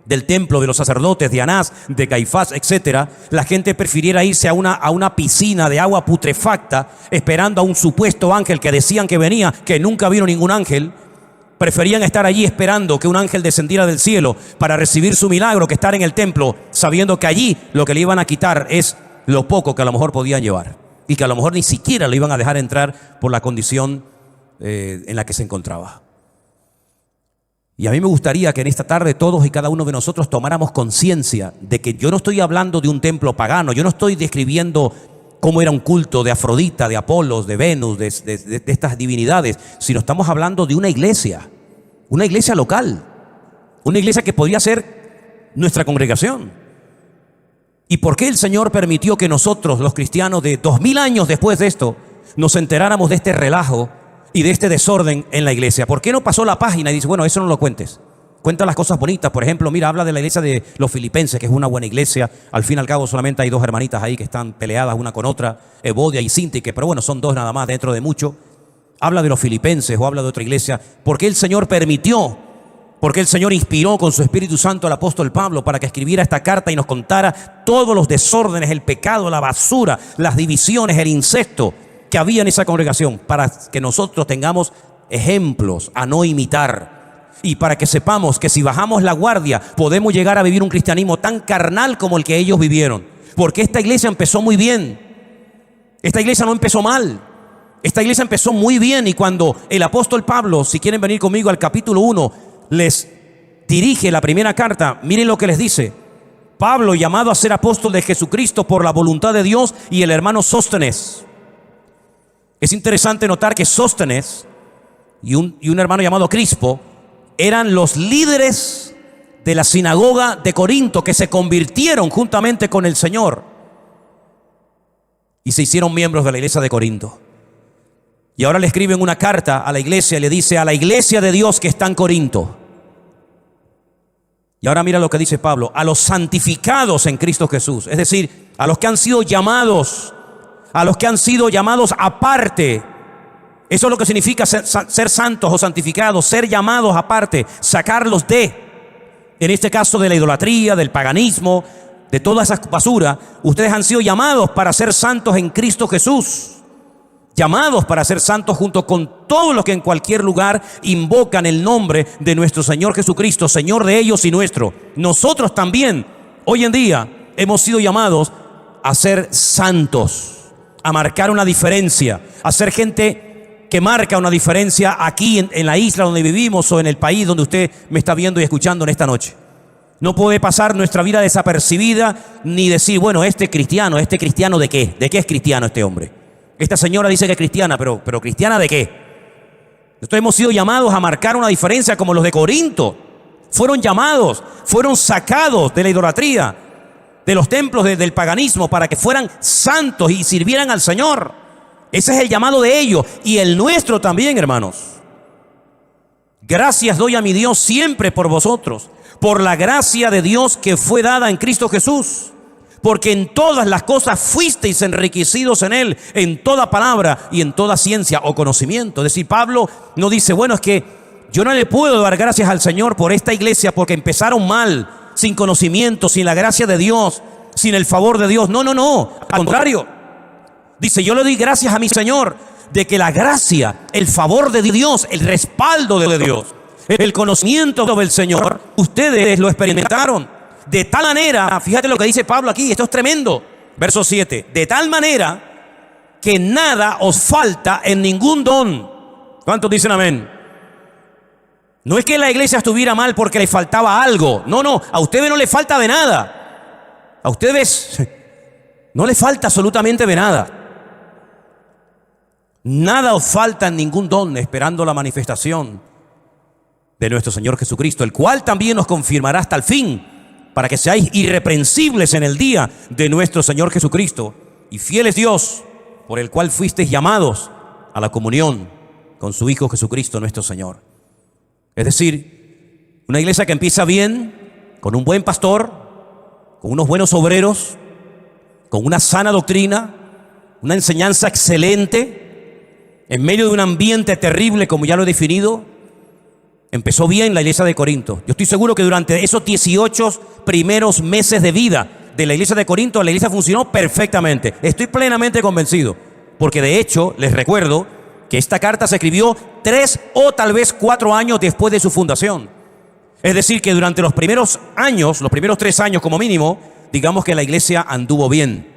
del templo, de los sacerdotes, de Anás, de Caifás, etcétera, la gente prefiriera irse a una piscina de agua putrefacta esperando a un supuesto ángel que decían que venía, que nunca vino ningún ángel. Preferían estar allí esperando que un ángel descendiera del cielo para recibir su milagro que estar en el templo, sabiendo que allí lo que le iban a quitar es lo poco que a lo mejor podían llevar y que a lo mejor ni siquiera le iban a dejar entrar por la condición en la que se encontraba. Y a mí me gustaría que en esta tarde todos y cada uno de nosotros tomáramos conciencia de que yo no estoy hablando de un templo pagano, yo no estoy describiendo cómo era un culto de Afrodita, de Apolos, de Venus, de estas divinidades, sino estamos hablando de una iglesia local, una iglesia que podría ser nuestra congregación. ¿Y por qué el Señor permitió que nosotros, los cristianos de 2000 años después de esto, nos enteráramos de este relajo y de este desorden en la iglesia? ¿Por qué no pasó la página y dice: bueno, eso no lo cuentes? Cuenta las cosas bonitas. Por ejemplo, mira, habla de la iglesia de los filipenses, que es una buena iglesia. Al fin y al cabo solamente hay 2 hermanitas ahí que están peleadas una con otra, Evodia y Síntique, pero bueno, son 2 nada más dentro de mucho. Habla de los filipenses o habla de otra iglesia. ¿Por qué el Señor permitió? Porque el Señor inspiró con su Espíritu Santo al apóstol Pablo para que escribiera esta carta y nos contara todos los desórdenes, el pecado, la basura, las divisiones, el incesto que había en esa congregación, para que nosotros tengamos ejemplos a no imitar y para que sepamos que si bajamos la guardia podemos llegar a vivir un cristianismo tan carnal como el que ellos vivieron. Porque esta iglesia empezó muy bien, esta iglesia no empezó mal, esta iglesia empezó muy bien. Y cuando el apóstol Pablo, si quieren venir conmigo al capítulo 1, les dirige la primera carta, miren lo que les dice: Pablo, llamado a ser apóstol de Jesucristo por la voluntad de Dios, y el hermano Sóstenes. Es interesante notar que Sóstenes y un hermano llamado Crispo eran los líderes de la sinagoga de Corinto, que se convirtieron juntamente con el Señor y se hicieron miembros de la iglesia de Corinto. Y ahora le escriben una carta a la iglesia y le dice: a la iglesia de Dios que está en Corinto. Y ahora mira lo que dice Pablo: a los santificados en Cristo Jesús, es decir, a los que han sido llamados, a los que han sido llamados aparte. Eso es lo que significa ser santos o santificados, ser llamados aparte, sacarlos en este caso de la idolatría, del paganismo, de toda esa basura. Ustedes han sido llamados para ser santos en Cristo Jesús. llamados para ser santos junto con todos los que en cualquier lugar invocan el nombre de nuestro Señor Jesucristo, Señor de ellos y nuestro. Nosotros también, hoy en día, hemos sido llamados a ser santos, a marcar una diferencia, a ser gente que marca una diferencia aquí en la isla donde vivimos o en el país donde usted me está viendo y escuchando en esta noche. No puede pasar nuestra vida desapercibida ni decir, bueno, ¿este cristiano de qué? ¿De qué es cristiano este hombre? Esta señora dice que es cristiana, pero ¿cristiana de qué? Nosotros hemos sido llamados a marcar una diferencia como los de Corinto. Fueron llamados, fueron sacados de la idolatría, de los templos del paganismo, para que fueran santos y sirvieran al Señor. Ese es el llamado de ellos y el nuestro también, hermanos. Gracias doy a mi Dios siempre por vosotros, por la gracia de Dios que fue dada en Cristo Jesús, porque en todas las cosas fuisteis enriquecidos en Él, en toda palabra y en toda ciencia o conocimiento. Es decir, Pablo no dice, bueno, es que yo no le puedo dar gracias al Señor por esta iglesia porque empezaron mal, sin conocimiento, sin la gracia de Dios, sin el favor de Dios. No, al contrario. Dice, yo le doy gracias a mi Señor de que la gracia, el favor de Dios, el respaldo de Dios, el conocimiento del Señor, ustedes lo experimentaron. De tal manera, fíjate lo que dice Pablo aquí, esto es tremendo. Verso 7, de tal manera que nada os falta en ningún don. ¿Cuántos dicen amén? No es que la iglesia estuviera mal porque le faltaba algo. No, a ustedes no le falta de nada. A ustedes no le falta absolutamente de nada. Nada os falta en ningún don, esperando la manifestación de nuestro Señor Jesucristo, el cual también nos confirmará hasta el fin, para que seáis irreprensibles en el día de nuestro Señor Jesucristo. Y fiel es Dios, por el cual fuisteis llamados a la comunión con su Hijo Jesucristo nuestro Señor. Es decir, una iglesia que empieza bien, con un buen pastor, con unos buenos obreros, con una sana doctrina, una enseñanza excelente, en medio de un ambiente terrible, como ya lo he definido. Empezó bien la iglesia de Corinto. Yo estoy seguro que durante esos 18 primeros meses de vida de la iglesia de Corinto, la iglesia funcionó perfectamente. Estoy plenamente convencido, porque de hecho, les recuerdo que esta carta se escribió 3 o tal vez 4 años después de su fundación. Es decir, que durante los primeros años, los primeros 3 años como mínimo, digamos que la iglesia anduvo bien.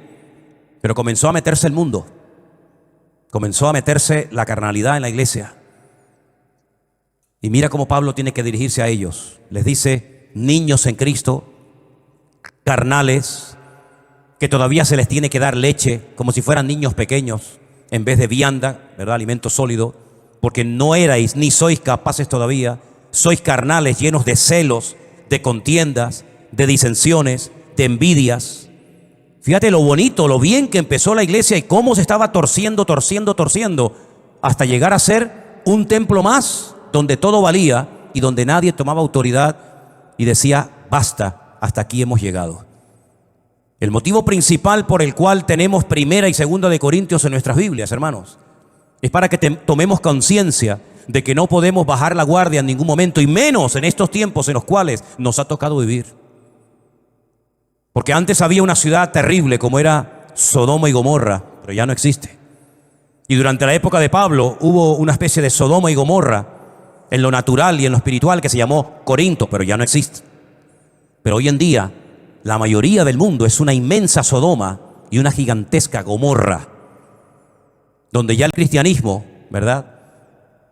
Pero comenzó a meterse el mundo. Comenzó a meterse la carnalidad en la iglesia. Y mira cómo Pablo tiene que dirigirse a ellos. Les dice, niños en Cristo, carnales, que todavía se les tiene que dar leche, como si fueran niños pequeños, en vez de vianda, ¿verdad? Alimento sólido, porque no erais ni sois capaces todavía, sois carnales, llenos de celos, de contiendas, de disensiones, de envidias. Fíjate lo bonito, lo bien que empezó la iglesia y cómo se estaba torciendo, hasta llegar a ser un templo más, donde todo valía y donde nadie tomaba autoridad y decía, basta, hasta aquí hemos llegado. El motivo principal por el cual tenemos Primera y Segunda de Corintios en nuestras Biblias, hermanos, es para que tomemos conciencia de que no podemos bajar la guardia en ningún momento, y menos en estos tiempos en los cuales nos ha tocado vivir. Porque antes había una ciudad terrible como era Sodoma y Gomorra, pero ya no existe. Y durante la época de Pablo hubo una especie de Sodoma y Gomorra en lo natural y en lo espiritual que se llamó Corinto, pero ya no existe. Pero hoy en día la mayoría del mundo es una inmensa Sodoma y una gigantesca Gomorra, donde ya el cristianismo, ¿verdad?,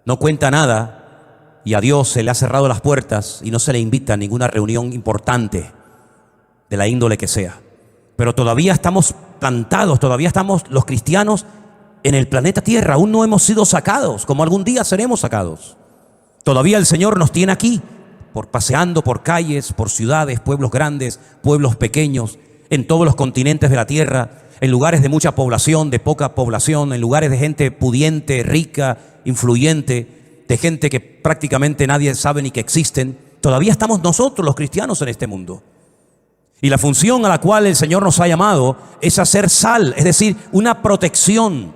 no cuenta nada y a Dios se le ha cerrado las puertas y no se le invita a ninguna reunión importante de la índole que sea. Pero todavía estamos plantados, todavía estamos los cristianos en el planeta Tierra, aún no hemos sido sacados, como algún día seremos sacados. Todavía el Señor nos tiene aquí, paseando por calles, por ciudades, pueblos grandes, pueblos pequeños, en todos los continentes de la tierra, en lugares de mucha población, de poca población, en lugares de gente pudiente, rica, influyente, de gente que prácticamente nadie sabe ni que existen. Todavía estamos nosotros los cristianos en este mundo. Y la función a la cual el Señor nos ha llamado es hacer sal, es decir, una protección,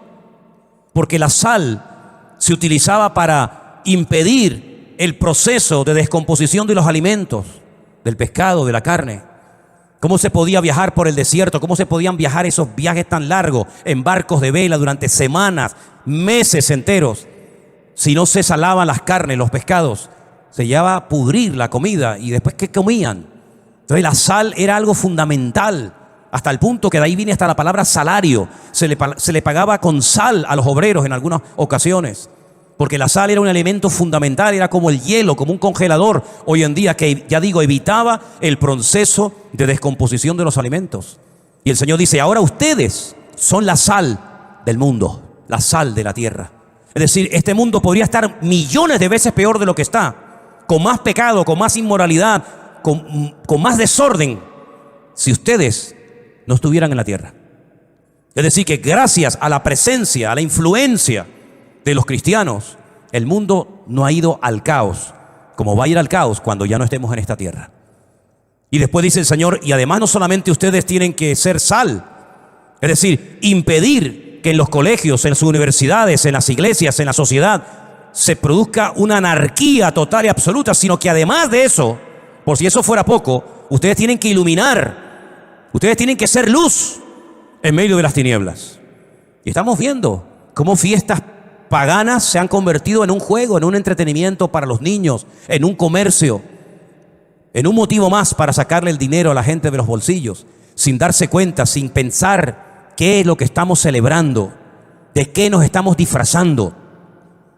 porque la sal se utilizaba para impedir el proceso de descomposición de los alimentos, del pescado, de la carne. ¿Cómo se podía viajar por el desierto? ¿Cómo se podían viajar esos viajes tan largos en barcos de vela durante semanas, meses enteros, si no se salaban las carnes, los pescados, se llevaba a pudrir la comida. ¿Y después qué comían? Entonces la sal era algo fundamental, hasta el punto que de ahí viene hasta la palabra salario. Se le pagaba con sal a los obreros en algunas ocasiones, porque la sal era un elemento fundamental, era como el hielo, como un congelador hoy en día, que ya digo, evitaba el proceso de descomposición de los alimentos. Y el Señor dice: ahora ustedes son la sal del mundo, la sal de la tierra. Es decir, este mundo podría estar millones de veces peor de lo que está, con más pecado, con más inmoralidad, con más desorden, si ustedes no estuvieran en la tierra. Es decir, que gracias a la presencia, a la influencia de los cristianos, el mundo no ha ido al caos, como va a ir al caos cuando ya no estemos en esta tierra. Y después dice el Señor: y además no solamente ustedes tienen que ser sal, es decir, impedir que en los colegios, en las universidades, en las iglesias, en la sociedad, se produzca una anarquía total y absoluta, sino que además de eso, por si eso fuera poco, ustedes tienen que iluminar, ustedes tienen que ser luz en medio de las tinieblas. Y estamos viendo cómo fiestas paganas se han convertido en un juego, en un entretenimiento para los niños, en un comercio, en un motivo más para sacarle el dinero a la gente de los bolsillos, sin darse cuenta, sin pensar qué es lo que estamos celebrando, de qué nos estamos disfrazando,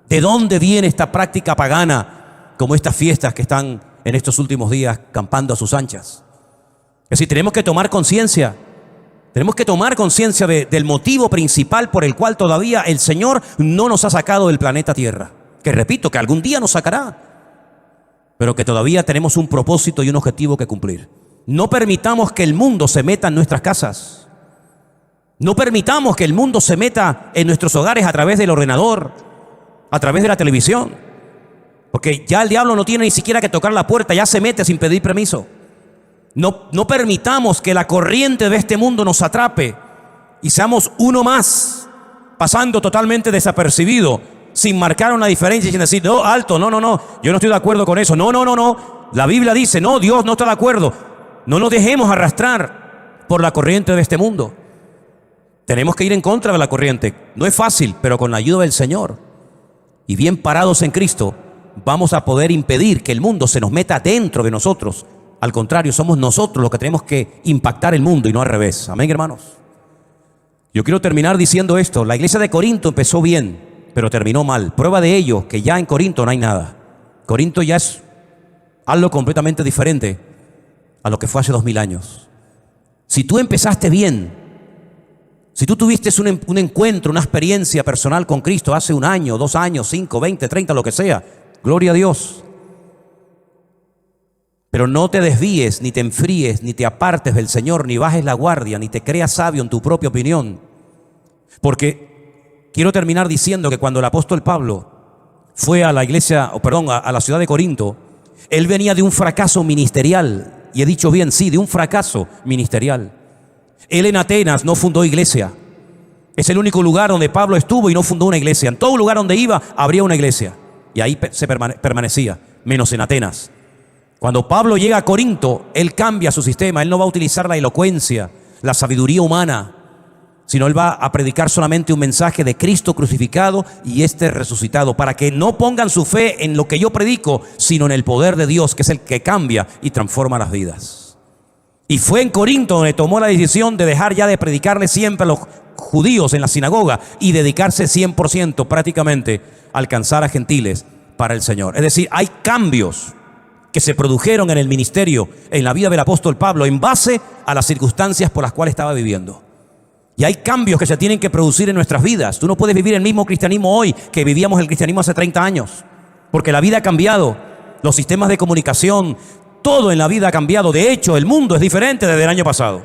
de dónde viene esta práctica pagana, como estas fiestas que están en estos últimos días campando a sus anchas. Es decir, tenemos que tomar conciencia del motivo principal por el cual todavía el Señor no nos ha sacado del planeta Tierra, que repito, que algún día nos sacará, pero que todavía tenemos un propósito y un objetivo que cumplir. No permitamos que el mundo se meta en nuestras casas. No permitamos que el mundo se meta en nuestros hogares a través del ordenador, a través de la televisión, porque ya el diablo no tiene ni siquiera que tocar la puerta, ya se mete sin pedir permiso. No permitamos que la corriente de este mundo nos atrape y seamos uno más, pasando totalmente desapercibido, sin marcar una diferencia y sin decir: no, alto, no, yo no estoy de acuerdo con eso. No. La Biblia dice: no, Dios no está de acuerdo. No nos dejemos arrastrar por la corriente de este mundo. Tenemos que ir en contra de la corriente. No es fácil, pero con la ayuda del Señor y bien parados en Cristo, vamos a poder impedir que el mundo se nos meta dentro de nosotros. Al contrario, somos nosotros los que tenemos que impactar el mundo y no al revés. Amén, hermanos. Yo quiero terminar diciendo esto: la iglesia de Corinto empezó bien, pero terminó mal. Prueba de ello, que ya en Corinto no hay nada. Corinto ya es algo completamente diferente a lo que fue hace 2000 años. Si tú empezaste bien, si tú tuviste un encuentro, una experiencia personal con Cristo hace 1 año, 2 años, 5, 20, 30, lo que sea, gloria a Dios. Pero no te desvíes, ni te enfríes, ni te apartes del Señor, ni bajes la guardia, ni te creas sabio en tu propia opinión. Porque quiero terminar diciendo que cuando el apóstol Pablo fue a la iglesia, a la ciudad de Corinto, él venía de un fracaso ministerial. Y he dicho bien, sí, de un fracaso ministerial. Él en Atenas no fundó iglesia. Es el único lugar donde Pablo estuvo y no fundó una iglesia. En todo lugar donde iba habría una iglesia. Y ahí se permanecía, menos en Atenas. Cuando Pablo llega a Corinto, él cambia su sistema. Él no va a utilizar la elocuencia, la sabiduría humana, sino él va a predicar solamente un mensaje de Cristo crucificado y resucitado, para que no pongan su fe en lo que yo predico, sino en el poder de Dios, que es el que cambia y transforma las vidas. Y fue en Corinto donde tomó la decisión de dejar ya de predicarle siempre a los judíos en la sinagoga y dedicarse 100% prácticamente a alcanzar a gentiles para el Señor. Es decir, hay cambios que se produjeron en el ministerio, en la vida del apóstol Pablo, en base a las circunstancias por las cuales estaba viviendo. Y hay cambios que se tienen que producir en nuestras vidas. Tú no puedes vivir el mismo cristianismo hoy que vivíamos el cristianismo hace 30 años, porque la vida ha cambiado, los sistemas de comunicación, todo en la vida ha cambiado. De hecho, el mundo es diferente desde el año pasado.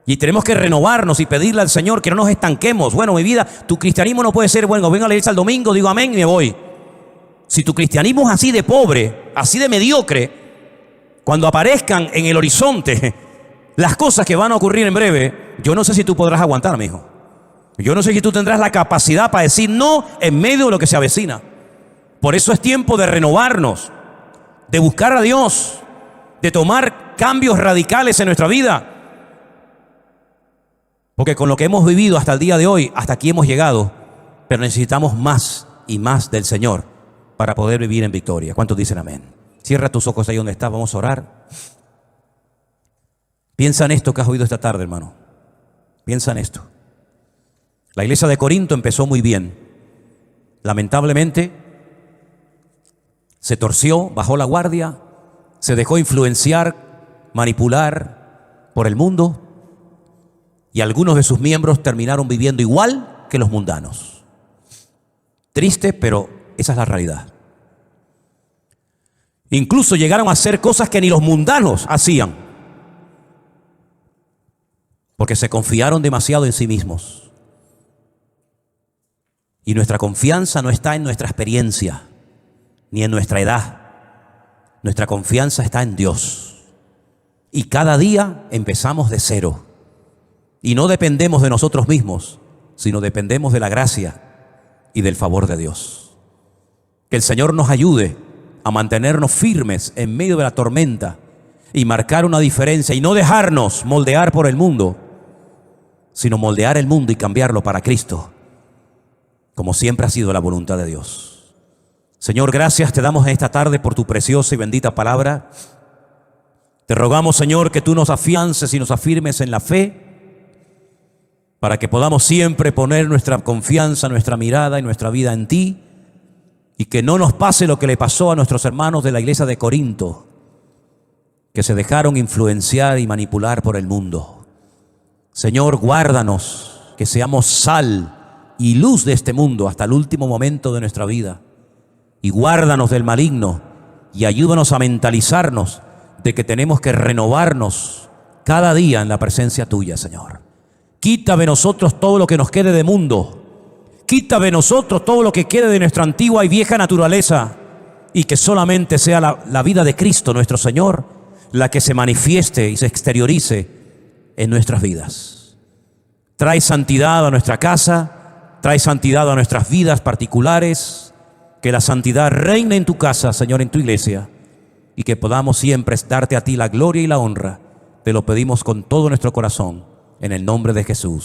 Y tenemos que renovarnos y pedirle al Señor que no nos estanquemos. Bueno, mi vida, tu cristianismo no puede ser, bueno, vengo a la iglesia el domingo, digo amén y me voy. Si tu cristianismo es así de pobre, así de mediocre, cuando aparezcan en el horizonte las cosas que van a ocurrir en breve, yo no sé si tú podrás aguantar, mi hijo. Yo no sé si tú tendrás la capacidad para decir no en medio de lo que se avecina. Por eso es tiempo de renovarnos, de buscar a Dios, de tomar cambios radicales en nuestra vida. Porque con lo que hemos vivido hasta el día de hoy, hasta aquí hemos llegado. pero necesitamos más y más del Señor para poder vivir en victoria. ¿Cuántos dicen amén? Cierra tus ojos ahí donde estás, vamos a orar. Piensa en esto que has oído esta tarde, hermano. Piensa en esto. La iglesia de Corinto empezó muy bien. Lamentablemente, se torció, bajó la guardia, se dejó influenciar, manipular por el mundo, y algunos de sus miembros terminaron viviendo igual que los mundanos. Triste, pero esa es la realidad. Incluso llegaron a hacer cosas que ni los mundanos hacían, porque se confiaron demasiado en sí mismos. Y nuestra confianza no está en nuestra experiencia, ni en nuestra edad. Nuestra confianza está en Dios. Y cada día empezamos de cero. Y no dependemos de nosotros mismos, sino dependemos de la gracia y del favor de Dios. Que el Señor nos ayude a mantenernos firmes en medio de la tormenta y marcar una diferencia y no dejarnos moldear por el mundo, sino moldear el mundo y cambiarlo para Cristo, como siempre ha sido la voluntad de Dios. Señor, gracias te damos en esta tarde por tu preciosa y bendita palabra. Te rogamos, Señor, que tú nos afiances y nos afirmes en la fe, para que podamos siempre poner nuestra confianza, nuestra mirada y nuestra vida en ti, y que no nos pase lo que le pasó a nuestros hermanos de la iglesia de Corinto, que se dejaron influenciar y manipular por el mundo. Señor, guárdanos, que seamos sal y luz de este mundo hasta el último momento de nuestra vida, y guárdanos del maligno y ayúdanos a mentalizarnos de que tenemos que renovarnos cada día en la presencia tuya, Señor. Quita de nosotros todo lo que nos quede de mundo. Quita de nosotros todo lo que quede de nuestra antigua y vieja naturaleza, y que solamente sea la vida de Cristo nuestro Señor la que se manifieste y se exteriorice en nuestras vidas. Trae santidad a nuestra casa, trae santidad a nuestras vidas particulares, que la santidad reine en tu casa, Señor, en tu iglesia, y que podamos siempre darte a ti la gloria y la honra. Te lo pedimos con todo nuestro corazón, en el nombre de Jesús.